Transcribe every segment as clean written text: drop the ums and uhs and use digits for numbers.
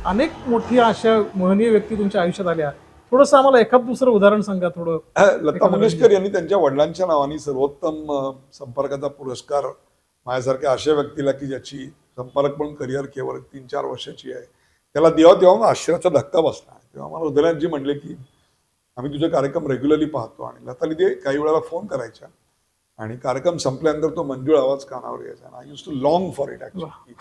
अनेक मोठी अशा महनीय व्यक्ती तुमच्या आयुष्यात आल्या. थोडंसं आम्हाला एखाद दुसरं उदाहरण सांगा थोडं. लता मंगेशकर यांनी त्यांच्या वडिलांच्या नावाने सर्वोत्तम संपर्काचा पुरस्कार माझ्यासारख्या अशा व्यक्तीला की ज्याची संपर्क म्हणून करिअर केवळ 3-4 वर्षाची आहे त्याला तेव्हा तेव्हा आश्चर्याचा धक्का बसला. तेव्हा मला उदयनजी म्हणले की आम्ही तुझे कार्यक्रम रेग्युलरली पाहतो आणि लताली ते काही वेळेला फोन करायच्या आणि कार्यक्रम संपल्यानंतर तो मंजूळ आवाज कानावर यायचा. I use too long for it actually.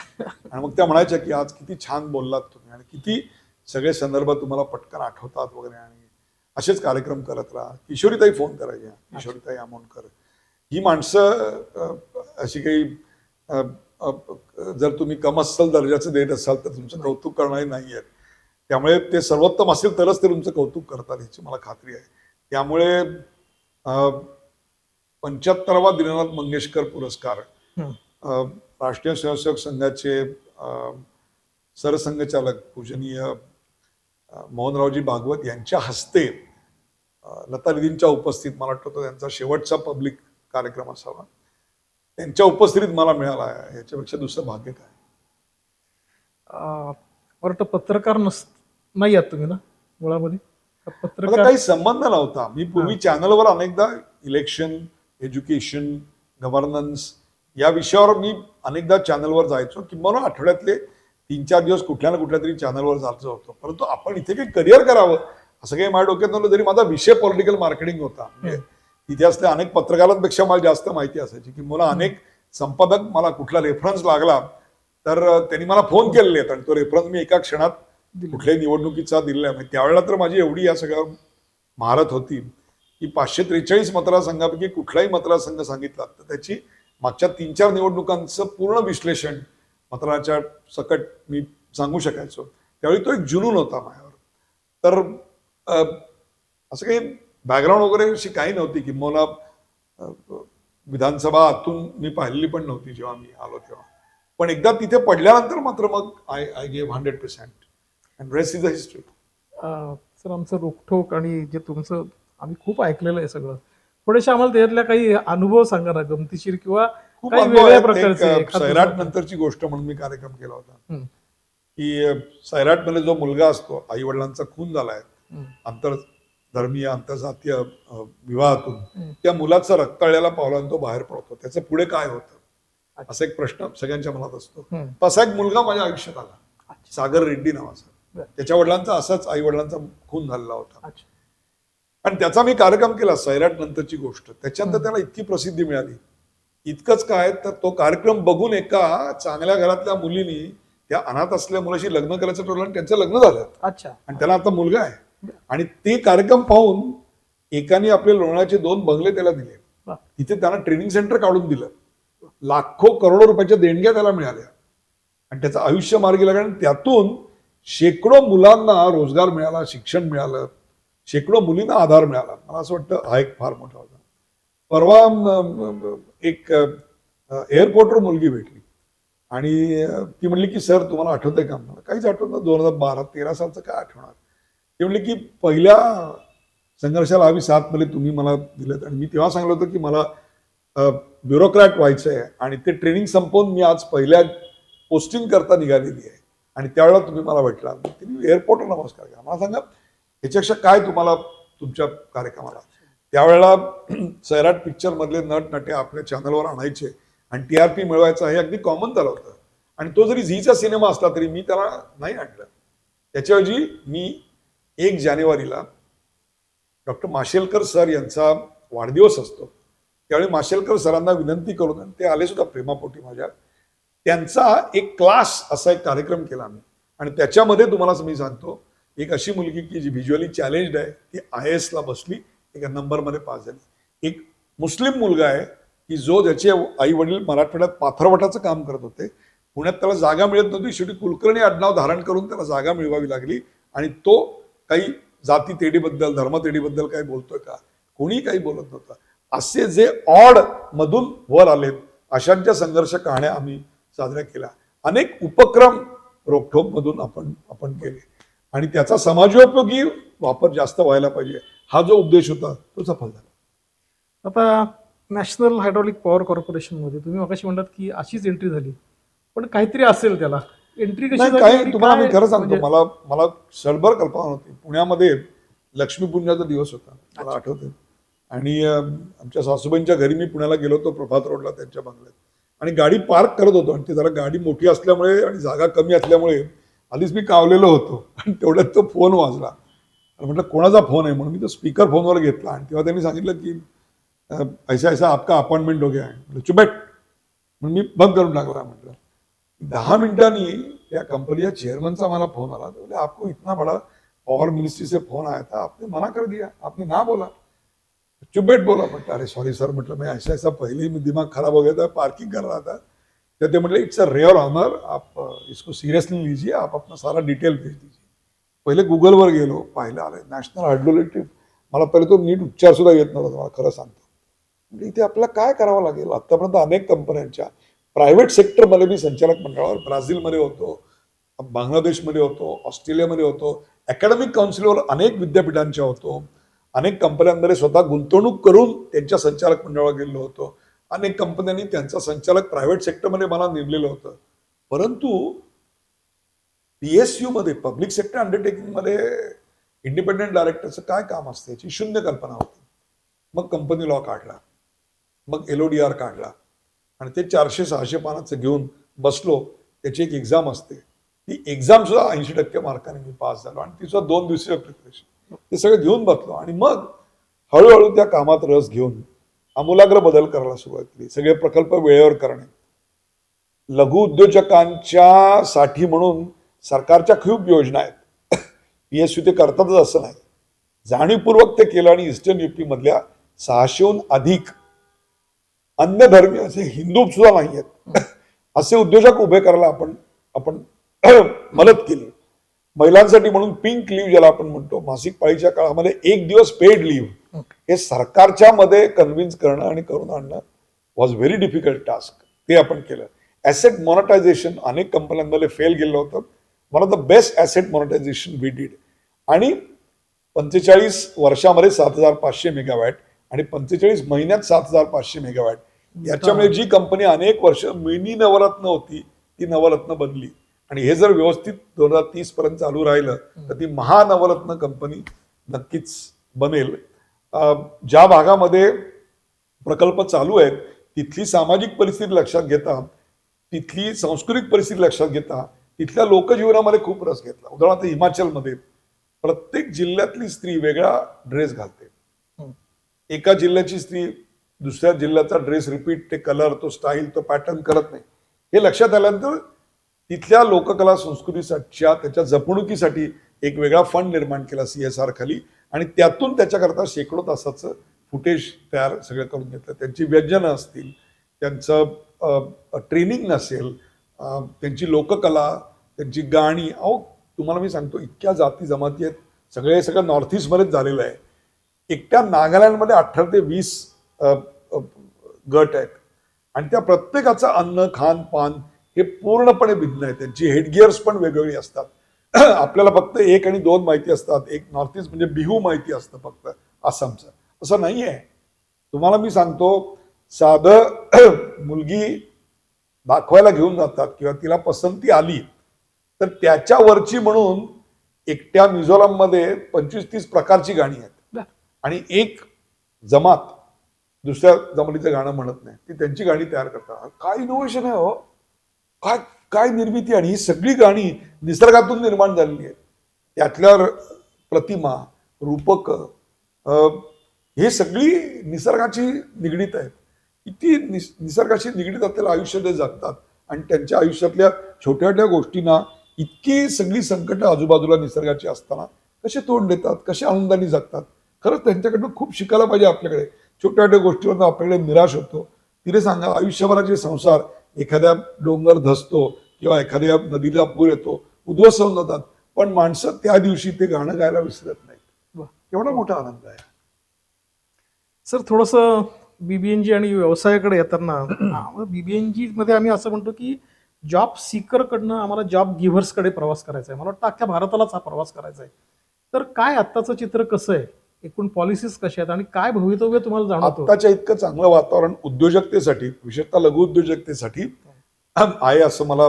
आणि मग त्या म्हणायच्या की आज किती छान बोललात तुम्ही आणि किती सगळे संदर्भ तुम्हाला पटकन आठवतात वगैरे आणि असेच कार्यक्रम करत राहा. किशोरीताई फोन करायच्या, किशोरीताई आमोणकर. ही माणसं अशी काही जर तुम्ही कमअस्सल दर्जाचं देत असाल तर तुमचं कौतुक करणारे नाही आहेत. त्यामुळे ते सर्वोत्तम असेल तरच ते तुमचं कौतुक करतात याची मला खात्री आहे. त्यामुळे 75वा दीनानाथ मंगेशकर पुरस्कार राष्ट्रीय स्वयंसेवक संघाचे सरसंघचालक पूजनीय मोहनरावजी भागवत यांच्या हस्ते लता दीदींच्या उपस्थित, मला वाटतं त्यांचा शेवटचा पब्लिक कार्यक्रम असावा, त्यांच्या उपस्थितीत मला मिळाला आहे. याच्यापेक्षा दुसरं भाग्य काय. वाटतं पत्रकार नाही आहात तुम्ही ना मुळामध्ये? मला पत्रकार काही संबंध नव्हता. मी पूर्वी चॅनलवर अनेकदा इलेक्शन, एज्युकेशन, गव्हर्नन्स या विषयावर मी अनेकदा चॅनलवर जायचो, किंवा आठवड्यातले 3-4 दिवस कुठल्या ना कुठल्या तरी चॅनलवर जायचं होतं. परंतु आपण इथे काही करिअर करावं असं काही माझ्या डोक्यात नव्हतं. जरी माझा विषय पॉलिटिकल मार्केटिंग होता. म्हणजे तिथे असल्या अनेक पत्रकारांपेक्षा मला जास्त माहिती असायची की मला अनेक संपादक, मला कुठला रेफरन्स लागला तर त्यांनी मला फोन केलेले आहेत आणि तो रेफरन्स मी एका क्षणात कुठल्याही निवडणुकीचा दिलेला आहे. त्यावेळेला तर माझी एवढी या सगळ्यावर महारत होती की 543 मतदारसंघापैकी कुठलाही मतदारसंघ सांगितला तर त्याची मागच्या 3-4 निवडणुकांचं पूर्ण विश्लेषण मतदाराच्या सकट मी सांगू शकायचो. त्यावेळी तो एक जुनून होता माझ्यावर. तर असं काही बॅकग्राऊंड वगैरे अशी काही नव्हती. किंवा विधानसभा आतून मी पाहिलेली पण नव्हती जेव्हा मी आलो तेव्हा. पण एकदा तिथे पडल्यानंतर मात्र मग I gave 100% and rest is the history. Sir, आमचं रोखठोक आणि जे तुमचं आम्ही खूप ऐकलेलं आहे सगळं. थोडेसे आम्हाला त्याच्यातल्या काही अनुभव सांगा ना, गमतीशीर किंवा काही वेगळ्या प्रकारचे. सैराट नंतरची गोष्ट म्हणून मी कार्यक्रम केला होता की सैराट मध्ये जो मुलगा असतो, आई वडिलांचा खून झालाय आंतरधर्मीय आंतरजातीय विवाहातून, त्या मुलाचं रक्ताळ्याला पावला तो बाहेर पडतो. त्याचं पुढे काय होतं असा एक प्रश्न सगळ्यांच्या मनात असतो. तसा एक मुलगा माझ्या आयुष्यात आला, सागर रेड्डी नावाचा. त्याच्या वडिलांचा असाच आई वडिलांचा खून झालेला होता आणि त्याचा मी कार्यक्रम केला, सैराट नंतरची गोष्ट. त्याच्यानंतर त्याला इतकी प्रसिद्धी मिळाली. इतकंच काय तर तो कार्यक्रम बघून एका चांगल्या घरातल्या मुलीनी त्या अनाथ असलेल्या मुलाशी लग्न करायचं ठरवलं आणि त्यांचं लग्न झालं. आणि त्याला आता मुलगा आहे. आणि ते कार्यक्रम पाहून एकाने आपले लोणाचे 2 बंगले त्याला दिले. तिथे त्यांना ट्रेनिंग सेंटर काढून दिलं. लाखो करोडो रुपयाच्या देणग्या त्याला मिळाल्या आणि त्याचं आयुष्य मार्गी लागलं. आणि त्यातून शेकडो मुलांना रोजगार मिळाला, शिक्षण मिळालं, शेकडो मुलींना आधार मिळाला. मला असं वाटतं हा एक फार मोठा होता. परवा एक एअरपोर्टवर मुलगी भेटली आणि ती म्हणली की सर तुम्हाला आठवतंय का? मला काहीच आठवत नाही. 2012-13 सालचं काय आठवणार. ती म्हणली की पहिल्या संघर्षाला आम्ही साथ मध्ये तुम्ही मला दिलेत आणि मी तेव्हा सांगितलं होतं की मला ब्युरोक्रॅट व्हायचं आहे आणि ते ट्रेनिंग संपवून मी आज पहिल्या पोस्टिंग करता निघालेली आहे आणि त्यावेळेला तुम्ही मला भेटला. तिने एअरपोर्टवर नमस्कार केला. मला सांगा याच्यापेक्षा काय तुम्हाला तुमच्या कार्यक्रमाला. त्यावेळेला सैराट पिक्चर मधले नट नटे आपल्या चॅनलवर आणायचे आणि TRP मिळवायचा हे अगदी कॉमन झालं होतं. आणि तो जरी झीचा सिनेमा असला तरी मी त्याला नाही आणलं. त्याच्याऐवजी मी 1 जानेवारीला डॉक्टर माशेलकर सर यांचा वाढदिवस असतो त्यावेळी माशेलकर सरांना विनंती करून, आणि ते आले सुद्धा प्रेमापोटी माझ्या, त्यांचा एक क्लास असा एक कार्यक्रम केला मी. आणि त्याच्यामध्ये तुम्हाला मी सांगतो, एक अशी मुलगी की जी व्हिज्युअली चॅलेंज्ड आहे ती IAS ला बसली, एका नंबरमध्ये पास झाली. एक मुस्लिम मुलगा आहे की जो ज्याचे आई वडील मराठवाड्यात पाथरवटाचं काम करत होते, पुण्यात त्याला जागा मिळत नव्हती, शेवटी कुलकर्णी आडनाव धारण करून त्याला जागा मिळवावी लागली. आणि तो काही जाती तेढीबद्दल, धर्मतेढीबद्दल काही बोलतोय का, कोणी काही बोलत नव्हतं. असे जे ऑड मधून वर आलेत अशांच्या संघर्ष कहाण्या आम्ही साजऱ्या केल्या. अनेक उपक्रम रोखठोक मधून आपण केले आणि त्याचा समाजोपयोगी वापर जास्त व्हायला पाहिजे हा जो उद्देश होता तो सफल झाला. आता नॅशनल हायड्रॉलिक पॉवर कॉर्पोरेशन मध्ये तुम्ही मगाशी म्हणतात की अशीच एंट्री झाली, पण काहीतरी असेल त्याला. एंट्री कशी नाही झाली काही आणि तुम्हाला मी काय खरं सांगतो, म्हणजे- मला क्षणभर कल्पना नव्हती. पुण्यामध्ये लक्ष्मीपूजनाचा दिवस होता, मला आठवते. आणि आमच्या सासूबाईंच्या घरी मी पुण्याला गेलो होतो, प्रभात रोडला त्यांच्या बंगल्यात, आणि गाडी पार्क करत होतो. आणि ती जरा गाडी मोठी असल्यामुळे आणि जागा कमी असल्यामुळे आधीच मी कावलेलो होतो. आणि तेवढ्यात तो फोन वाजला. आणि म्हटलं कोणाचा फोन आहे म्हणून मी तो स्पीकर फोनवर घेतला. आणि तेव्हा त्यांनी सांगितलं की ऐसा ऐसा आपका अपॉइंटमेंट हो गया है. म्हटलं चुबेट म्हणून मी बंद करून टाकला. म्हटलं 10 मिनिटांनी त्या कंपनीच्या चेअरमनचा मला फोन आला. तो बोले आपको इतना बड़ा पॉवर मिनिस्ट्री से फोन आया था, आपने मना कर दिया, आपने ना बोला. चुबेट बोला. म्हटलं अरे सॉरी सर, म्हटलं मैं ऐसा ऐसा पहले ही दिमाग खराब हो गया था, पार्किंग कर रहा था. तर ते म्हटलं इट्स अ रेअर ऑनर, आप इसको सिरियसली लीजिए, आप अपना सारा डिटेल भेज दीजिए. पहिले गुगलवर गेलो, पाहिलं आलं नॅशनल हायड्रोइलेक्ट्रिक. मला पहिले तो नीट उच्चार सुद्धा येत नव्हता, तुम्हाला खरं सांगतो. म्हणजे इथे आपल्याला काय करावं लागेल. आतापर्यंत अनेक कंपन्यांच्या प्रायव्हेट सेक्टरमध्ये मी संचालक मंडळावर ब्राझीलमध्ये होतो, बांगलादेशमध्ये होतो, ऑस्ट्रेलियामध्ये होतो, अकॅडमिक काउन्सिलवर अनेक विद्यापीठांच्या होतो, अनेक कंपन्यांमध्ये स्वतः गुंतवणूक करून त्यांच्या संचालक मंडळावर गेलेलो होतो. अनेक कंपन्यांनी त्यांचा संचालक प्रायव्हेट सेक्टरमध्ये मला नेमलेलं होतं. परंतु PSU मध्ये, पब्लिक सेक्टर अंडरटेकिंग मध्ये इंडिपेंडेंट डायरेक्टरचं काय काम असतं याची शून्य कल्पना होती. मग कंपनी लॉ काढला, मग LODR काढला, आणि ते 400-600 पानाचं घेऊन बसलो. त्याची एक एक्झाम असते, ती एक्झाम सुद्धा 80% मार्काने मी पास झालो. आणि ती सुद्धा 2 दिवसीय प्रिपरेशन. ते सगळं घेऊन बसलो. आणि मग हळूहळू त्या कामात रस घेऊन आमूलाग्र बदल करायला सुरुवात केली. सगळे प्रकल्प वेळेवर करणे, लघु उद्योजकांच्या साठी म्हणून सरकारच्या खूप योजना आहेत. PSU ते करतातच असं नाही, जाणीवपूर्वक ते केलं. आणि ईस्टर्न UP मधल्या 600हून अधिक अन्य धर्मीय, असे हिंदू सुद्धा नाही आहेत, असे उद्योजक उभे करायला आपण मदत केली. महिलांसाठी म्हणून पिंक लिव्ह ज्याला आपण म्हणतो, मासिक पाळीच्या काळामध्ये 1 दिवस पेड लिव्ह, हे सरकारच्या मध्ये कन्व्हिन्स करणं आणि करून आणणं वॉज व्हेरी डिफिकल्ट टास्क. ते आपण केलं. ॲसेट मॉनिटायझेशन अनेक कंपन्यांमध्ये फेल गेलं होतं. One of the best asset monetization we did. आणि 45 वर्षामध्ये 7,500 मेगावॅट आणि 45 महिन्यात 7,500 मेगावॅट. याच्यामुळे जी कंपनी अनेक वर्ष मिनी नवरत्न होती ती नवरत्न बनली. आणि हे जर व्यवस्थित 2030 पर्यंत चालू राहिलं तर ती महानवरत्न कंपनी नक्कीच बनेल. ज्या भागामध्ये प्रकल्प चालू आहेत तिथली सामाजिक परिस्थिती लक्षात घेता, तिथली सांस्कृतिक परिस्थिती लक्षात घेता, तिथल्या लोकजीवनामध्ये खूप रस घेतला. उदाहरणार्थ हिमाचलमध्ये प्रत्येक जिल्ह्यातली स्त्री वेगळा ड्रेस घालते. एका जिल्ह्याची स्त्री दुसऱ्या जिल्ह्याचा ड्रेस रिपीट, ते कलर, तो स्टाईल, तो पॅटर्न करत नाही. हे लक्षात आल्यानंतर तिथल्या लोककला संस्कृतीसाठीच्या त्याच्या जपणुकीसाठी एक वेगळा फंड निर्माण केला CSR खाली. आणि त्यातून त्याच्याकरता शेकडो तासाचं फुटेज तयार सगळं करून घेतलं. त्यांची व्यंजनं असतील, त्यांचं ट्रेनिंग नसेल, त्यांची लोककला, त्यांची गाणी. अहो तुम्हाला मी सांगतो, इतक्या जाती जमाती आहेत, सगळं नॉर्थ ईस्टमध्येच झालेलं आहे. एकट्या नागालँडमध्ये 18 ते 20 गट आहेत. आणि त्या प्रत्येकाचं अन्न, खान, पान हे पूर्णपणे भिन्न आहे. त्यांची हेडगिअर्स पण वेगवेगळी असतात. आपल्याला फक्त 1 आणि 2 माहिती असतात. एक नॉर्थ ईस्ट म्हणजे बिहू माहिती असतं फक्त आसामचं. असं नाही आहे. तुम्हाला मी सांगतो, साधं मुलगी दाखवायला घेऊन जातात किंवा तिला पसंती आली तर त्याच्यावरची म्हणून एकट्या मिझोराममध्ये 25-30 प्रकारची गाणी आहेत. आणि एक जमात दुसऱ्या जमातीचं गाणं म्हणत नाही, ती त्यांची गाणी तयार करतात. काय इनोव्हेशन आहे हो, काय निर्मिती. आणि ही सगळी गाणी निसर्गातून निर्माण झालेली आहेत. त्यातल्या प्रतिमा, रूपक, हे सगळी निसर्गाची निगडीत आहेत. किती निसर्गाशी निगडीत असलेलं आयुष्य ते जगतात. आणि त्यांच्या आयुष्यातल्या छोट्या छोट्या गोष्टींना इतकी सगळी संकट आजूबाजूला निसर्गाची असताना कसे तोंड देतात, कसे आनंदाने जगतात. खरंच त्यांच्याकडनं खूप शिकायला पाहिजे आपल्याकडे. छोट्या छोट्या गोष्टीवर आपल्याकडे निराश होतो. तिथे सांगा, आयुष्यभराचे संसार एखाद्या डोंगर धसतो किंवा एखाद्या नदीला पूर येतो, उद्ध्वस्त होऊन जातात, पण माणसं त्या दिवशी ते गाणं गायला विसरत नाहीत. एवढा मोठा आनंद आहे. सर थोडंसं BBNG आणि व्यवसायाकडे येताना, BBNG मध्ये आम्ही असं म्हणतो की जॉब सीकरकडनं आम्हाला जॉब गिव्हर्सकडे प्रवास करायचा आहे. मला वाटतं अख्ख्या भारतालाच हा प्रवास करायचा आहे. तर काय आत्ताचं चित्र कसं आहे, एकूण पॉलिसीज कशा आहेत आणि काय भवितव्य तुम्हाला जाणवतं? आत्ताच्या इतकं चांगलं वातावरण उद्योजकतेसाठी, विशेषतः लघु उद्योजकतेसाठी आहे असं मला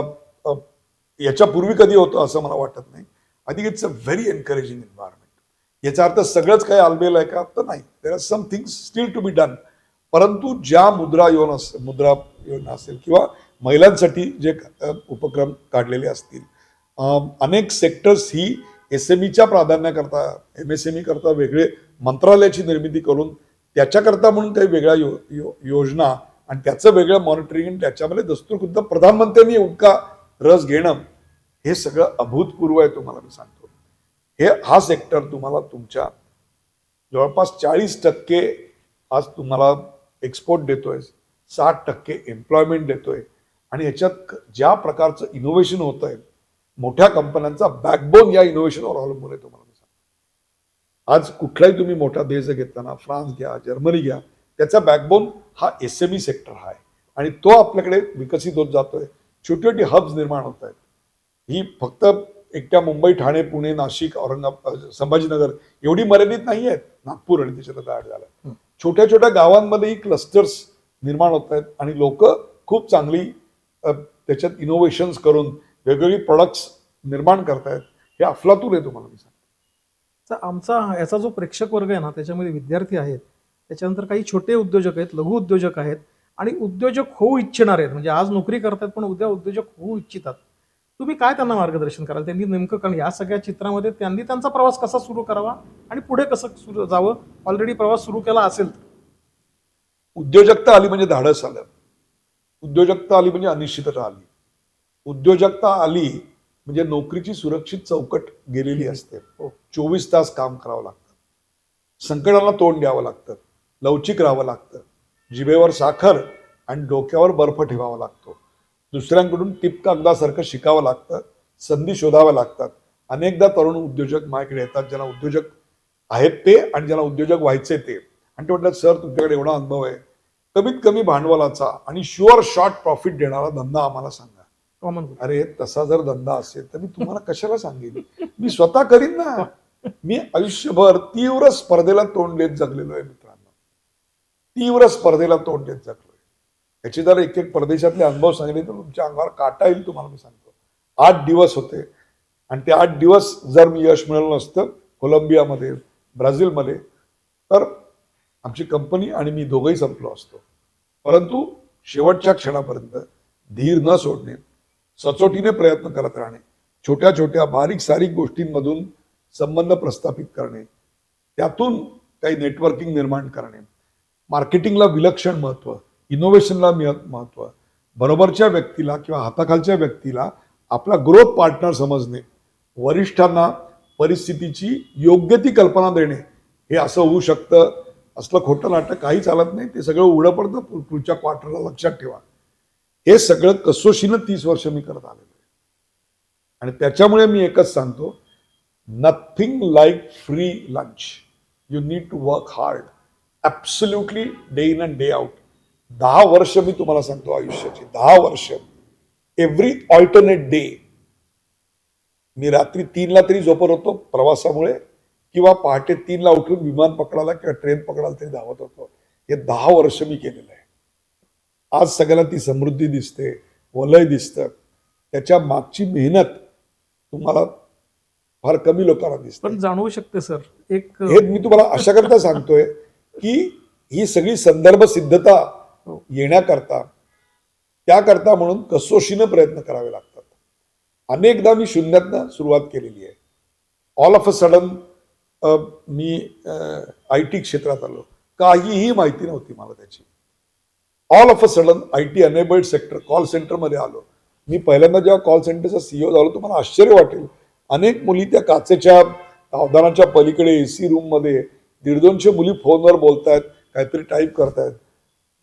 याच्यापूर्वी कधी होतं असं मला वाटत नाही. I think it's a very encouraging environment. याचा अर्थ सगळंच काही आलबेल आहे का, तर नाही. There are some things still to be done. परंतु ज्या मुद्रा योजना असेल किंवा महिलांसाठी जे उपक्रम काढलेले असतील, अनेक सेक्टर्स ही SMEच्या प्राधान्याकरता, MSME करता वेगळे मंत्रालयाची निर्मिती करून त्याच्याकरता म्हणून काही वेगळ्या योजना आणि त्याचं वेगळं मॉनिटरिंग, त्याच्यामध्ये दस्तूरखुद्द प्रधानमंत्र्यांनी इतका रस घेणं, हे सगळं अभूतपूर्व आहे. तुम्हाला मी सांगतो, हा सेक्टर तुम्हाला तुमच्या जवळपास 40% आज तुम्हाला एक्सपोर्ट देतोय, 60% एम्प्लॉयमेंट देतोय. आणि याच्यात ज्या प्रकारचं इनोव्हेशन होत आहे, मोठ्या कंपन्यांचा बॅकबोन या इनोव्हेशनवर अवलंबून आहे. तुम्हाला मी सांगतो, आज कुठलाही तुम्ही मोठा देश घेताना, फ्रान्स घ्या, जर्मनी घ्या, त्याचा बॅकबोन हा SME सेक्टर हा आहे आणि तो आपल्याकडे विकसित होत जातोय. छोटी छोटी हब्स निर्माण होत आहेत. ही फक्त एकट्या मुंबई, ठाणे, पुणे, नाशिक, औरंगाबाद, संभाजीनगर एवढी मर्यादित नाही आहेत. नागपूर आणि त्याच्यात ऍड झालं. छोट्या छोट्या गावांमध्येही क्लस्टर्स निर्माण होत आहेत आणि लोक खूप चांगली त्याच्यात इनोव्हेशन्स करून वेगवेगळी प्रोडक्ट्स निर्माण करतायत. हे अफलातून आहे. तुम्हाला मी सांगतो, तर आमचा याचा जो प्रेक्षक वर्ग आहे ना, त्याच्यामध्ये विद्यार्थी आहेत, त्याच्यानंतर काही छोटे उद्योजक आहेत, लघु उद्योजक आहेत आणि उद्योजक होऊ इच्छिणारे आहेत. म्हणजे आज नोकरी करतात पण उद्या उद्योजक होऊ इच्छितात. तुम्ही काय त्यांना मार्गदर्शन कराल? त्यांनी नेमकं, कारण या सगळ्या चित्रामध्ये त्यांनी त्यांचा प्रवास कसा सुरू करावा आणि पुढे कसं सुरू जावं, ऑलरेडी प्रवास सुरू केला असेल तर? उद्योजकता आली म्हणजे धाडस आलं. उद्योजकता आली म्हणजे अनिश्चितता आली. उद्योजकता आली म्हणजे नोकरीची सुरक्षित चौकट गेलेली असते. 24 तास काम करावं लागतं, संकटाला तोंड द्यावं लागतं, लवचिक राहावं लागतं, जिभेवर साखर आणि डोक्यावर बर्फ ठेवावा लागतो, दुसऱ्यांकडून टिप कागदासारखं शिकावं लागतं, संधी शोधाव्या लागतात. अनेकदा तरुण उद्योजक माझ्याकडे येतात, ज्यांना उद्योजक आहेत ते आणि ज्यांना उद्योजक व्हायचे ते, आणि ते म्हटलं, सर तुमच्याकडे एवढा अनुभव आहे, कमीत कमी भांडवलाचा आणि शुअर शॉर्ट प्रॉफिट देणारा धंदा आम्हाला सांगा. कॉमन. अरे तसा जर धंदा असेल तर मी तुम्हाला कशाला सांगेन, मी स्वतः करीन ना. मी आयुष्यभर तीव्र स्पर्धेला तोंड देत जगलेलो आहे मित्रांनो, तीव्र स्पर्धेला तोंड देत जगलोय. याचे जर एक एक परदेशातले अनुभव सांगितले तर तुमच्या अंगावर काटा येईल. तुम्हाला मी सांगतो, 8 दिवस होते आणि ते 8 दिवस जर मी यश मिळवलं नसतं कोलंबियामध्ये, ब्राझीलमध्ये, तर आमची कंपनी आणि मी दोघंही संपलो असतो. परंतु शेवटच्या क्षणापर्यंत धीर न सोडणे, सचोटीने प्रयत्न करत राहणे, छोट्या छोट्या बारीक सारीक गोष्टींमधून संबंध प्रस्थापित करणे, त्यातून काही नेटवर्किंग निर्माण करणे, मार्केटिंगला विलक्षण महत्त्व, इनोव्हेशनला महत्त्व, बरोबरच्या व्यक्तीला किंवा हाताखालच्या व्यक्तीला आपला ग्रोथ पार्टनर समजणे, वरिष्ठांना परिस्थितीची योग्य ती कल्पना देणे. हे असं होऊ शकतं, असलं खोटं नाटक काही चालत नाही, ते सगळं उघडं पडतं पुढच्या क्वार्टरला, लक्षात ठेवा. हे सगळं कसोशीनं 30 वर्ष मी करत आलेलो आहे आणि त्याच्यामुळे मी एकच सांगतो, nothing like free lunch. You need to work hard, absolutely, day in and day out. 10 वर्ष मी तुम्हाला सांगतो आयुष्याची, 10 वर्ष, एव्हरी ऑल्टरनेट डे. मी रात्री 3ला तरी झोपत होतो प्रवासामुळे, किंवा पहाटे 3ला उठून विमान पकडायला किंवा ट्रेन पकडायला तरी धावत होतो. हे 10 वर्ष मी केलेलं आहे. आज सगळ्यांना ती समृद्धी दिसते, वलय दिसतं, त्याच्या मागची मेहनत तुम्हाला फार कमी लोकांना दिसते. पण जाणवू शकते सर. हे मी तुम्हाला अशा करता सांगतोय की ही सगळी संदर्भ सिद्धता येण्याकरता, त्याकरता म्हणून कसोशीनं प्रयत्न करावे लागतात. अनेकदा मी शून्यातनं सुरुवात केलेली आहे. All of a sudden me IT क्षेत्रात आलो, काहीही माहिती नव्हती मला त्याची. All of a sudden IT enabled sector, call सेंटरमध्ये आलो. मी पहिल्यांदा जेव्हा कॉल सेंटरचा CEO झालो, तुम्हाला आश्चर्य वाटेल, अनेक मुली त्या काचेच्या सावधानाच्या पलीकडे AC रूममध्ये 150-200 मुली फोनवर बोलतायत, काहीतरी टाईप करतायत.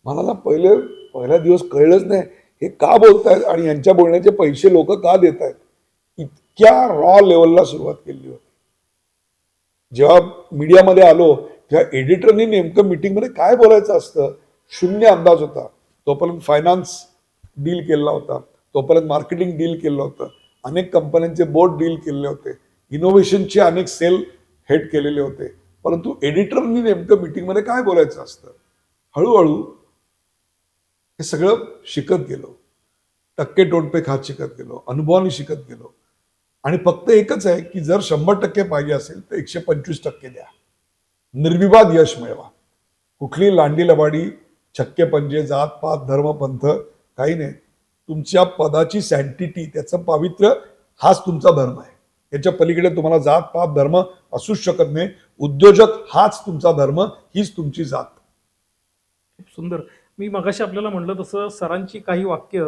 मला ना पहिला दिवस कळलंच नाही हे का बोलतायत आणि यांच्या बोलण्याचे पैसे लोक का देत आहेत. इतक्या रॉ लेवलला सुरुवात केली होती. जेव्हा मीडियामध्ये आलो तेव्हा एडिटरनी नेमकं मीटिंगमध्ये काय बोलायचं असतं शून्य अंदाज होता. तोपर्यंत फायनान्स डील केलेला होता, तोपर्यंत मार्केटिंग डील केलं होतं, अनेक कंपन्यांचे बोर्ड डील केलेले होते, इनोव्हेशनचे अनेक सेल हेड केलेले होते. परंतु एडिटरनी नेमकं मीटिंगमध्ये काय बोलायचं असतं, हळूहळू हे सगळं शिकत गेलो. टक्के टोटपे खात शिकत गेलो, अनुभवाने शिकत गेलो. आणि फक्त एकच आहे की जर 100% पाहिजे असेल तर 125% द्या. निर्विवाद यश मिळवा. कुठली लांडी लबाडी, छक्के पंजे, जात पात धर्म पंथ काही नाही. तुमच्या पदाची सँटिटी, त्याचं पावित्र्य हाच तुमचा धर्म आहे. याच्या पलीकडे तुम्हाला जात पात धर्म असूच शकत नाही. उद्योजक हाच तुमचा धर्म, हीच तुमची जात. खूप सुंदर. मी मगाशी आपल्याला म्हणलं तसं सरांची काही वाक्य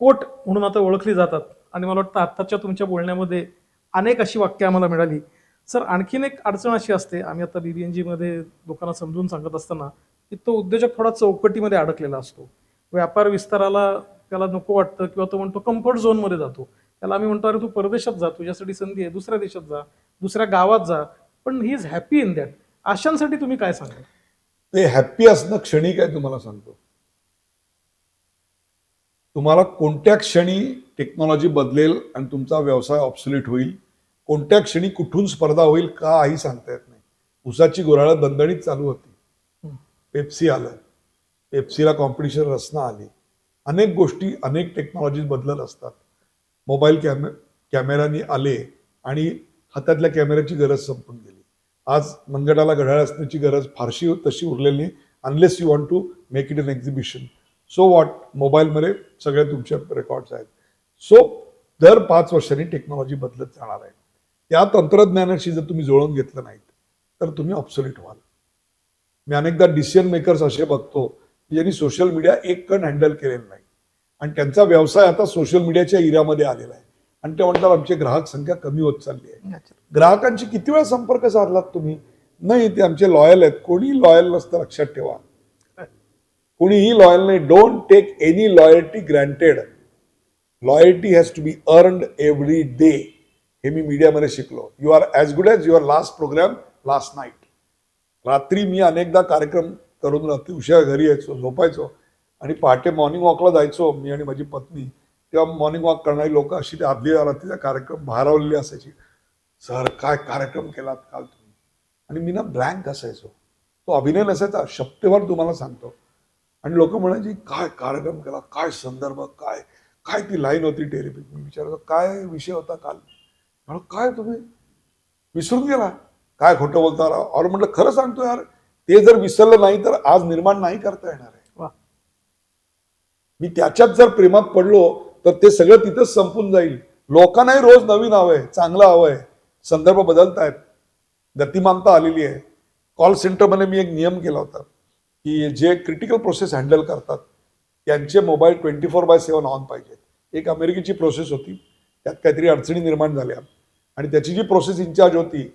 कोट म्हणून आता ओळखली जातात आणि मला वाटतं आत्ताच्या तुमच्या बोलण्यामध्ये अनेक अशी वाक्य आम्हाला मिळाली. सर, आणखीन एक अडचण अशी असते, आम्ही आता BBNG मध्ये लोकांना समजून सांगत असताना, की तो उद्योजक थोडा चौकटीमध्ये अडकलेला असतो. व्यापार विस्ताराला त्याला नको वाटतं किंवा तो म्हणतो कम्फर्ट झोनमध्ये जातो. त्याला आम्ही म्हणतो, अरे तू परदेशात जा, तुझ्यासाठी संधी आहे, दुसऱ्या देशात जा, दुसऱ्या गावात जा. पण he is happy in that. अशांसाठी तुम्ही काय सांगाल? ते हॅप्पी असणं क्षणिक आहे. तुम्हाला सांगतो, तुम्हाला कोणत्या क्षणी टेक्नॉलॉजी बदलेल आणि तुमचा व्यवसाय ऑब्सोलीट होईल, कोणत्या क्षणी कुठून स्पर्धा होईल काही सांगता येत नाही. उसाची गुऱ्हाळं दणदणीत चालू होती, पेप्सी आलं, पेप्सीला कॉम्पिटिशन रसना आली. अनेक गोष्टी, अनेक टेक्नॉलॉजीज बदलत असतात. मोबाईल कॅमेऱ्यानी आले आणि हातातल्या कॅमेऱ्याची गरज संपून गेली. आज मनगटाला घड्याळ असण्याची गरज फारशी तशी उरलेली नाही, unless you want to make it an exhibition. So what, मोबाईलमध्ये सगळे तुमचे रेकॉर्ड्स आहेत. सो दर 5 वर्षांनी टेक्नॉलॉजी बदलत जाणार आहे. त्या तंत्रज्ञानाशी जर तुम्ही जुळवून घेतलं नाहीत तर तुम्ही ऑब्सोलीट व्हाल. मी अनेकदा डिसिजन मेकर्स असे बघतो की ज्यांनी सोशल मीडिया एक कण हँडल केलेलं नाही आणि त्यांचा व्यवसाय आता सोशल मीडियाच्या एरियामध्ये आलेला आहे आणि ते म्हणतात आमची ग्राहक संख्या कमी होत चालली आहे. ग्राहकांची किती वेळा संपर्क साधलात तुम्ही? नाही, ते आमचे लॉयल आहेत. कोणी लॉयल नसतं, लक्षात ठेवा. कोणीही लॉयल नाही. Don't take any loyalty granted. Loyalty has to be earned every day. हे मी मीडियामध्ये शिकलो. You are as good as your last programme last night. रात्री मी अनेकदा कार्यक्रम करून रात्री उशिरा घरी यायचो, झोपायचो आणि पहाटे मॉर्निंग वॉकला जायचो मी आणि माझी पत्नी. तेव्हा मॉर्निंग वॉक करणारी लोक अशी ते आदल्या रात्रीचा कार्यक्रम भारावलेली असायची. सर, काय कार्यक्रम केलात काल तुम्ही? आणि मी ना ब्लँक असायचो. तो अभिनय नसायचा, शब्दभर तुम्हाला सांगतो. आणि लोक म्हणायची काय कार्यक्रम केला, काय संदर्भ, काय काय ती लाईन होती टेरिफिक. मी विचारतो काय विषय होता काल? काय तुम्ही विसरून गेला? काय खोटं बोलता? और म्हटलं खरं सांगतो यार, ते जर विसरलं नाही तर आज निर्माण नाही करता येणार आहे. मी त्याच्यात जर प्रेमात पडलो तर ते सगळं तिथंच संपून जाईल. लोकांनाही रोज नवीन हवंय, चांगलं हवंय, संदर्भ बदलतायत, गतिमानता आलेली आहे. कॉल सेंटरमध्ये मी एक नियम केला होता की जे क्रिटिकल प्रोसेस हँडल करतात त्यांचे मोबाईल 24/7 ऑन पाहिजेत. एक अमेरिकेची प्रोसेस होती, त्यात काहीतरी अडचणी निर्माण झाल्या आणि त्याची जी प्रोसेस इन्चार्ज होती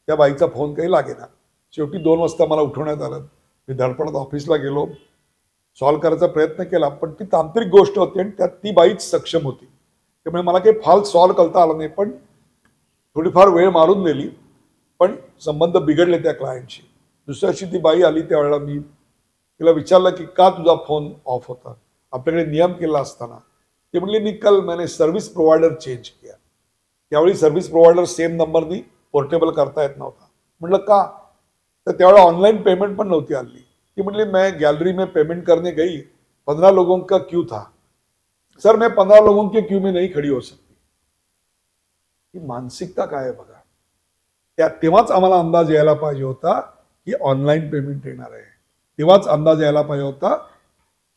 त्या बाईचा फोन काही लागेना. शेवटी 2 वाजता मला उठवण्यात आलं. मी धडपडत ऑफिसला गेलो, सॉल्व्ह करायचा प्रयत्न केला, पण ती तांत्रिक गोष्ट होती आणि त्यात ती बाईच सक्षम होती. त्यामुळे मला काही फाल सॉल्व्ह करता आलं नाही, पण थोडीफार वेळ मारून दिली, पण संबंध बिघडले त्या क्लायंटशी. दुसऱ्या दिवशी ती बाई आली, त्यावेळेला मी तिला विचारलं की का तुझा फोन ऑफ होता? आपल्याकडे नियम केला असताना. ते म्हणले निकल मैंने सर्व्हिस प्रोव्हायडर चेंज किया. त्यावेळी सर्व्हिस प्रोव्हायडर सेम नंबरनी पोर्टेबल करता येत नव्हता. म्हटलं का? तर त्यावेळेला ऑनलाइन पेमेंट पण नव्हती आली. ती म्हणली मैं गैलरी में पेमेंट करने गई, 15 लोगों का क्यू था. सर, मैं 15 लोगों के क्यू में नहीं खड़ी हो सकती. ही मानसिकता काय आहे बघा. तेव्हाच आम्हाला अंदाज यायला पाहिजे होता की ऑनलाईन पेमेंट येणार आहे. तेव्हाच अंदाज यायला पाहिजे होता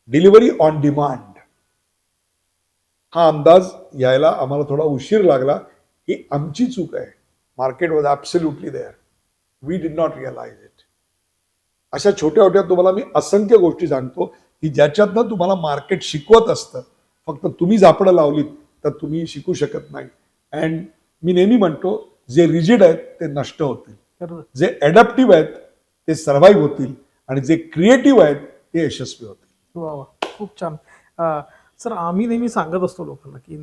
डिलिव्हरी ऑन डिमांड. हा अंदाज यायला आम्हाला थोडा उशीर लागला. ही आमची चूक आहे. Market was absolutely there. We did not realise it. अशा छोट्या छोट्या तुम्हाला मी असंख्य गोष्टी सांगतो की ज्याच्यातनं तुम्हाला मार्केट शिकवत असतं. फक्त तुम्ही झापडं लावलीत तर तुम्ही शिकू शकत नाही. अँड मी नेहमी म्हणतो, जे रिजिड आहेत ते नष्ट होतील, जे ॲडॅप्टिव्ह आहेत ते सर्व्हाइव्ह होतील आणि जे क्रिएटिव्ह आहेत ते यशस्वी होतील. वा वा, खूप छान. सर, आम्ही नेहमी सांगत असतो लोकांना की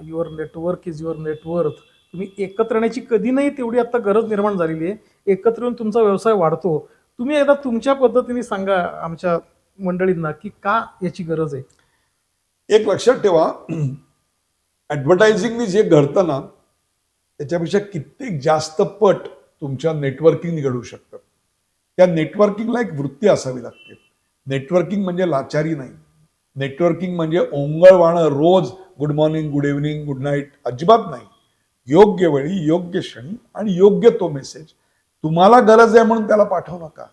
your network is your net worth. तुम्ही एकत्र येण्याची कधी नाही तेवढी आता गरज निर्माण झालेली आहे. एकत्र येऊन तुमचा व्यवसाय वाढतो. तुम्ही एकदा तुमच्या पद्धतीने सांगा आमच्या मंडळींना की का याची गरज आहे. एक लक्षात ठेवा, ॲडव्हर्टायझिंगनी जे घडतं ना त्याच्यापेक्षा कित्येक जास्त पट तुमच्या नेटवर्किंग घडू शकतं. त्या नेटवर्किंगला एक वृत्ती असावी लागते. नेटवर्किंग म्हणजे लाचारी नाही. नेटवर्किंग म्हणजे ओंगळवाणं रोज good morning, good evening, good night अजिबात नाही. योग्य वेळी, योग्य क्षणी आणि योग्य तो मेसेज. तुम्हाला गरज आहे म्हणून त्याला पाठवू नका.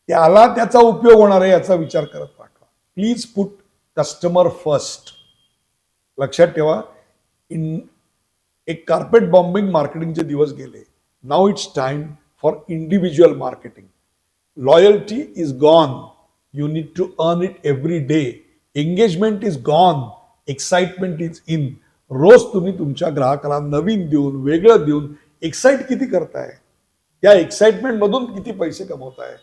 त्याला त्याचा उपयोग होणार आहे याचा विचार करत पाठवा. Please put customer first. लक्षात ठेवा, एक कार्पेट बॉम्बिंग मार्केटिंगचे दिवस गेले. Now it's time for individual marketing. Loyalty is gone. You need to earn it every day. Engagement is gone. Excitement is in. रोज तुम्ही तुमच्या ग्राहकाला नवीन देऊन, वेगळं देऊन एक्साइट किती करताय, त्या एक्साइटमेंट मधून किती पैसे कमवताय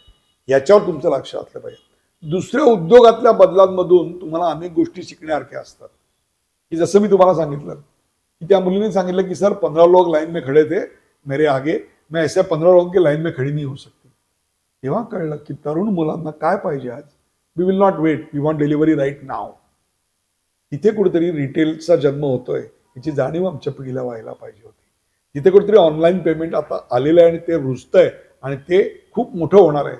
याच्यावर तुमचं लक्ष असलं पाहिजे. दुसऱ्या उद्योगातल्या बदलांमधून तुम्हाला अनेक गोष्टी शिकण्यासारख्या असतात. की जसं मी तुम्हाला सांगितलं की त्या मुलीने सांगितलं की सर 15 लोग लाइन में खड़े थे मेरे आगे, मैं ऐसे 15 लोगों की लाइन में खड़ी नहीं हो सकती. तेव्हा कळलं की तरुण मुलांना काय पाहिजे आज. We will not wait, we want delivery right now. तिथे कुठेतरी रिटेलचा जन्म होतोय याची जाणीव आमच्या पिढीला व्हायला पाहिजे होती. तिथे कुठेतरी ऑनलाईन पेमेंट आता आलेलं आहे आणि ते रुजतंय आणि ते खूप मोठं होणार आहे.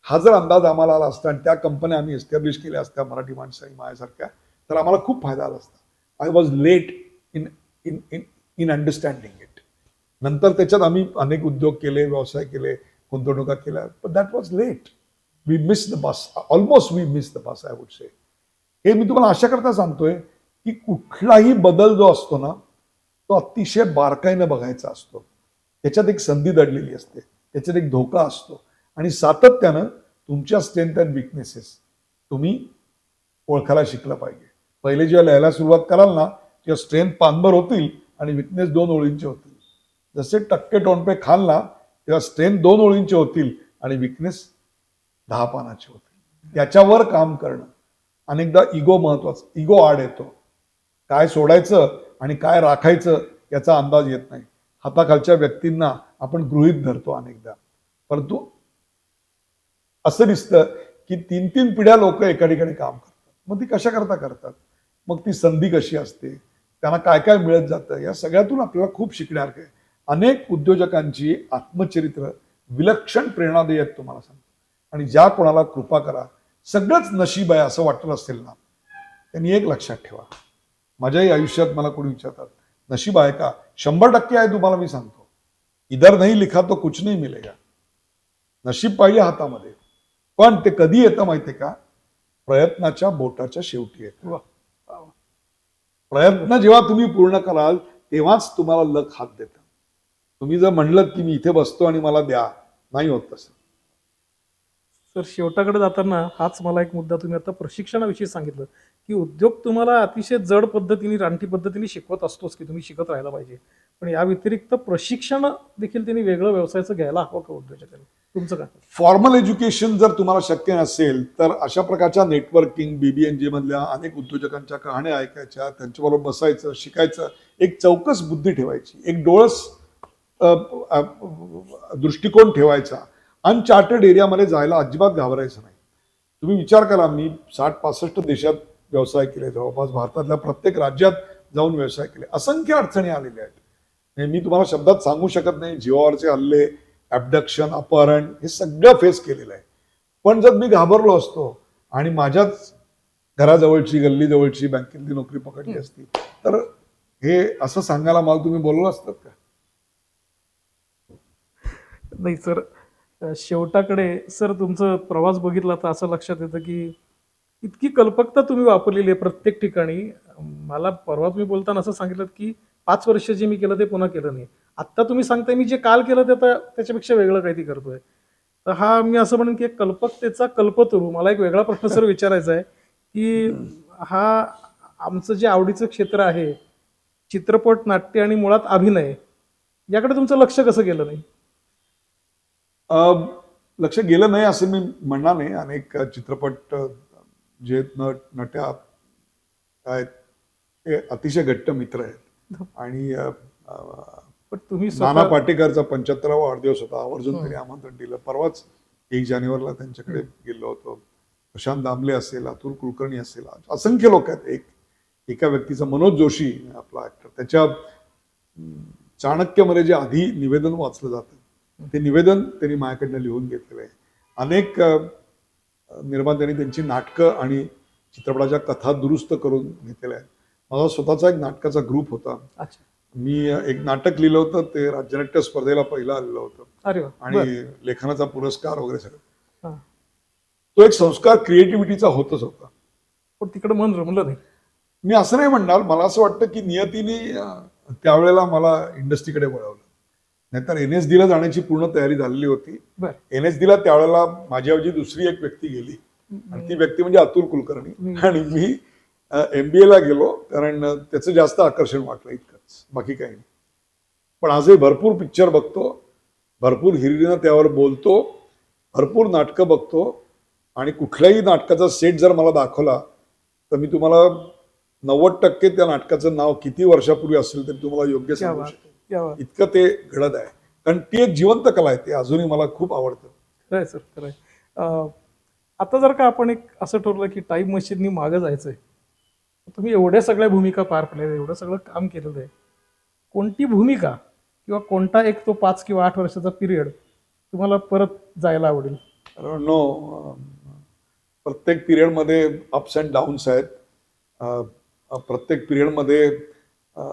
हा जर अंदाज आम्हाला आला असता आणि त्या कंपन्या आम्ही एस्टॅब्लिश केल्या असत्या मराठी माणसाई माझ्यासारख्या, तर आम्हाला खूप फायदा आला असता. I was late in in in in understanding it. नंतर त्याच्यात आम्ही अनेक उद्योग केले, व्यवसाय केले, गुंतवणुका केल्या, पण that was late. We miss the bus. Almost we miss the bus, I would say. हे मी तुम्हाला अशा करता सांगतोय की कुठलाही बदल जो असतो ना, तो अतिशय बारकाईनं बघायचा असतो. त्याच्यात एक संधी दडलेली असते, त्याच्यात एक धोका असतो आणि सातत्यानं तुमच्या स्ट्रेंथ अँड विकनेसेस तुम्ही ओळखायला शिकलं पाहिजे. पहिले जेव्हा लिहायला सुरुवात कराल ना, तेव्हा स्ट्रेंथ पानभर होतील आणि विकनेस 2 ओळींचे होतील. जसे टक्के टोनपे खाल ना, तेव्हा स्ट्रेंथ 2 ओळींचे होतील आणि विकनेस 10 पानाचे होतील. त्याच्यावर काम करणं. अनेकदा इगो महत्वाचा, इगो आड येतो. काय सोडायचं आणि काय राखायचं याचा अंदाज येत नाही. हाताखालच्या व्यक्तींना आपण गृहीत धरतो अनेकदा, परंतु असं दिसतं की 3-3 पिढ्या लोक एका ठिकाणी काम करतात. मग ती कशा करता करतात, मग ती संधी कशी असते, त्यांना काय काय मिळत जातं, या सगळ्यातून आपल्याला खूप शिकण्यासारखं आहे. अनेक उद्योजकांची आत्मचरित्र विलक्षण प्रेरणादायी आहेत तुम्हाला सांगतो. आणि ज्या कोणाला कृपा करा सगळंच नशीब आहे असं वाटत असेल ना, त्यांनी एक लक्षात ठेवा. माझ्याही आयुष्यात मला कोणी विचारतात नशीब आहे का, 100% आहे तुम्हाला मी सांगतो. इधर नाही लिखा तो कुछ नाही मिलेगा. नशीब पाहिजे हातामध्ये, पण ते कधी येतं माहितीये का, प्रयत्नाच्या बोटाच्या शेवटी येतं. प्रयत्न जेव्हा तुम्ही पूर्ण कराल तेव्हाच तुम्हाला लक हात देतं. तुम्ही जर म्हणलं की मी इथे बसतो आणि मला द्या, नाही होत तसं. सर शेवटाकडे जाताना हाच मला एक मुद्दा, तुम्ही आता प्रशिक्षणाविषयी सांगितलं की उद्योग तुम्हाला अतिशय जड पद्धतीने, रानटी पद्धतीने शिकवत असतोच की तुम्ही शिकत राहायला पाहिजे, पण या व्यतिरिक्त प्रशिक्षण देखील त्यांनी वेगळं व्यवसायाचं घ्यायला हवं का उद्योजकांनी? तुमचं काय? फॉर्मल एज्युकेशन जर तुम्हाला शक्य नसेल तर अशा प्रकारच्या नेटवर्किंग, BBNG मधल्या अनेक उद्योजकांच्या कहाण्या ऐकायच्या, त्यांच्याबरोबर बसायचं, शिकायचं. एक चौकस बुद्धी ठेवायची, एक डोळस दृष्टिकोन ठेवायचा. अनचार्टेड एरियामध्ये जायला अजिबात घाबरायचं नाही. तुम्ही विचार करा, मी 60-65 देशात व्यवसाय केले, जवळपास भारतातल्या प्रत्येक राज्यात जाऊन व्यवसाय केले. असंख्य अडचणी आलेल्या आहेत. मी तुम्हाला शब्दात सांगू शकत नाही. जीवावरचे हल्ले, ॲबडक्शन, अपहरण, हे सगळं फेस केलेलं आहे. पण जर मी घाबरलो असतो आणि माझ्याच घराजवळची, गल्लीजवळची बँकेतली नोकरी पकडली असती, तर हे असं सांगायला मला तुम्ही बोलवलं असतात का? नाही सर, शेवटाकडे सर तुमचं प्रवास बघितला तर असं लक्षात येतं की इतकी कल्पकता तुम्ही वापरलेली आहे प्रत्येक ठिकाणी. मला परवा तुम्ही बोलताना असं सांगितलं की 5 वर्ष जे मी केलं ते पुन्हा केलं नाही. आत्ता तुम्ही सांगताय मी जे काल केलं ते आता त्याच्यापेक्षा वेगळं काहीतरी करतोय. तर हा मी असं म्हणेन की कल्पकतेचा कल्पतरू. मला एक वेगळा प्रश्न सर विचारायचा आहे की हा आमचं जे आवडीचं क्षेत्र आहे, चित्रपट, नाट्य आणि मुळात अभिनय, याकडे तुमचं लक्ष कसं गेलं नाही? लक्ष गेलं नाही असं मी म्हणणार नाही. अनेक चित्रपट जे नट्या आहेत ते अतिशय घट्ट मित्र आहेत. आणि पण तुम्ही नाना पाटेकरचा 75वा वाढदिवस होता, आवर्जून त्यांनी आमंत्रण दिलं. परवाच 1 जानेवारीला त्यांच्याकडे गेलो होतो. प्रशांत दामले असेल, अतुल कुलकर्णी असेल, असंख्य लोक आहेत. एका व्यक्तीचा, मनोज जोशी आपला ऍक्टर, त्याच्या चाणक्यमध्ये जे आधी निवेदन वाचलं जातं ते निवेदन त्यांनी माझ्याकडनं लिहून घेतलेलं आहे. अनेक निर्मात्यांनी त्यांची नाटकं आणि चित्रपटाच्या कथा दुरुस्त करून घेतलेल्या आहेत. माझा स्वतःचा एक नाटकाचा ग्रुप होता. अच्छा. मी एक नाटक लिहिलं होतं, ते राज्यनाट्य स्पर्धेला पहिलं आलेलं होतं अरे वा. आणि लेखनाचा पुरस्कार वगैरे सगळं. हा. तो एक संस्कार क्रिएटिव्हिटीचा होतच होता. पण तिकडे मन रमलं नाही. मी असं नाही म्हणणार, मला असं वाटतं की नियतीने त्यावेळेला मला इंडस्ट्रीकडे वळवलं. नाहीतर NSD ला जाण्याची पूर्ण तयारी झालेली होती. बर. NSD ला त्यावेळेला माझ्याऐवजी दुसरी एक व्यक्ती गेली आणि ती व्यक्ती म्हणजे अतुल कुलकर्णी. आणि मी MBA ला गेलो, कारण त्याचं जास्त आकर्षण वाटलं, इतकंच, बाकी काही नाही. पण आजही भरपूर पिक्चर बघतो, भरपूर हिरिरीनं त्यावर बोलतो, भरपूर नाटकं बघतो आणि कुठल्याही नाटकाचा सेट जर मला दाखवला तर मी तुम्हाला 90% त्या नाटकाचं नाव किती वर्षापूर्वी असेल तरी तुम्हाला योग्य क्या सांगू बात, शकेल. क्या बात. इतकं ते घडत आहे. कारण ती एक जिवंत कला आहे, ते अजूनही मला खूप आवडतं. खरंय सर, खरंय. आता जर का आपण एक असं ठरवलं की टाईम मशीननी मागं जायचंय, तुम्ही एवढ्या सगळ्या भूमिका पार पडलेल्या, एवढं सगळं काम केलेलं आहे, कोणती भूमिका किंवा कोणता एक तो 5 किंवा 8 वर्षाचा पिरियड तुम्हाला परत जायला आवडेल? नो, प्रत्येक पिरियडमध्ये अप्स अँड डाऊन्स आहेत. प्रत्येक पिरियडमध्ये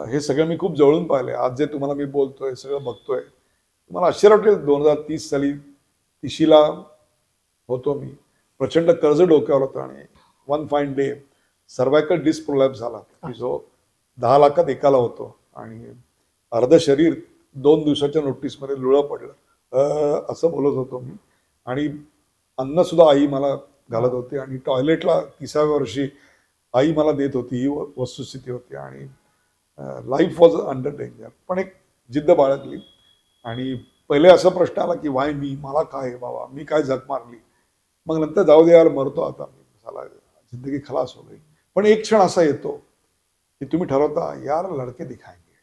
हे सगळं मी खूप जवळून पाहिले. आज जे तुम्हाला मी बोलतोय, सगळं बघतोय, तुम्हाला आश्चर्य वाटेल. 2030 साली तिशीला होतो मी. प्रचंड कर्ज डोक्यावर होतं आणि one fine day cervical disc prolapse झाला, की जो 10 लाखात एकाला होतो आणि अर्ध शरीर 2 दिवसाच्या नोटीसमध्ये लुळं पडलं. असं बोलत होतो मी. आणि अन्न सुद्धा आई मला घालत होती आणि टॉयलेटला 30व्या वर्षी आई मला देत होती. ही वस्तुस्थिती होती आणि लाईफ वॉज अंडर डेंजर. पण एक जिद्द बाळगली आणि पहिले असा प्रश्न आला की वाय मी, मला काय बाबा, मी काय झक मारली. मग नंतर जाऊ दे यार, मरतो आता मी, चला जिंदगी खलास हो गई. पण एक क्षण असा येतो की तुम्ही ठरवता, यार लडके दिखाएंगे,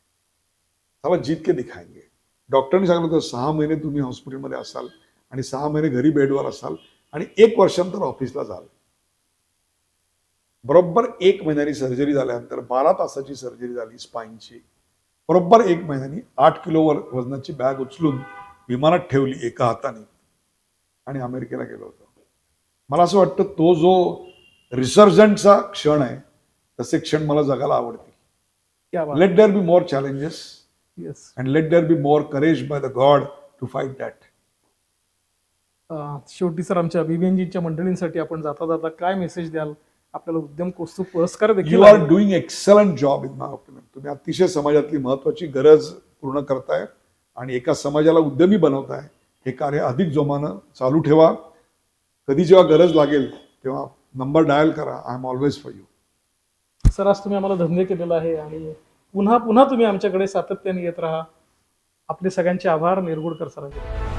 चला जीत के दिखाएंगे. डॉक्टरने सांगितलं होतं 6 महिने तुम्ही हॉस्पिटलमध्ये असाल आणि 6 महिने घरी बेडवर असाल आणि 1 वर्षानंतर ऑफिसला जाल. बरोबर 1 महिन्यानी सर्जरी झाल्यानंतर 12 तासाची सर्जरी झाली स्पाईनची. बरोबर 1 महिन्यानी 8 किलो वजनाची बॅग उचलून विमानात ठेवली एका हाताने आणि अमेरिकेला गेलो होतो. मला असं वाटतं तो जो रिसर्जंटचा क्षण आहे, तसे क्षण मला जगायला आवडतील. क्या बात. Let there be more challenges yes. And let there be more courage by the god to fight that. शेवटी सर, आमच्या BBNGच्या मंडळींसाठी आपण जाता जाता काय मेसेज द्याल? आपल्याला उद्यम कौस्तुभ पुरस्कार देखील you are doing excellent job in my opinion. तुम्ही अतिशय समाजातली महत्वाची गरज पूर्ण करताय आणि एका समाजाला उद्यमी बनवताय. हे कार्य अधिक जोमानं चालू ठेवा. कधी जेव्हा गरज लागेल तेव्हा नंबर डायल करा. I am always for you. Sir, आज तुम्ही आम्हाला धन्य केलेलं आहे आणि पुन्हा पुन्हा तुम्ही आमच्याकडे सातत्याने येत राहा. आपले सगळ्यांचे आभार. निरगुडकर सरांचे.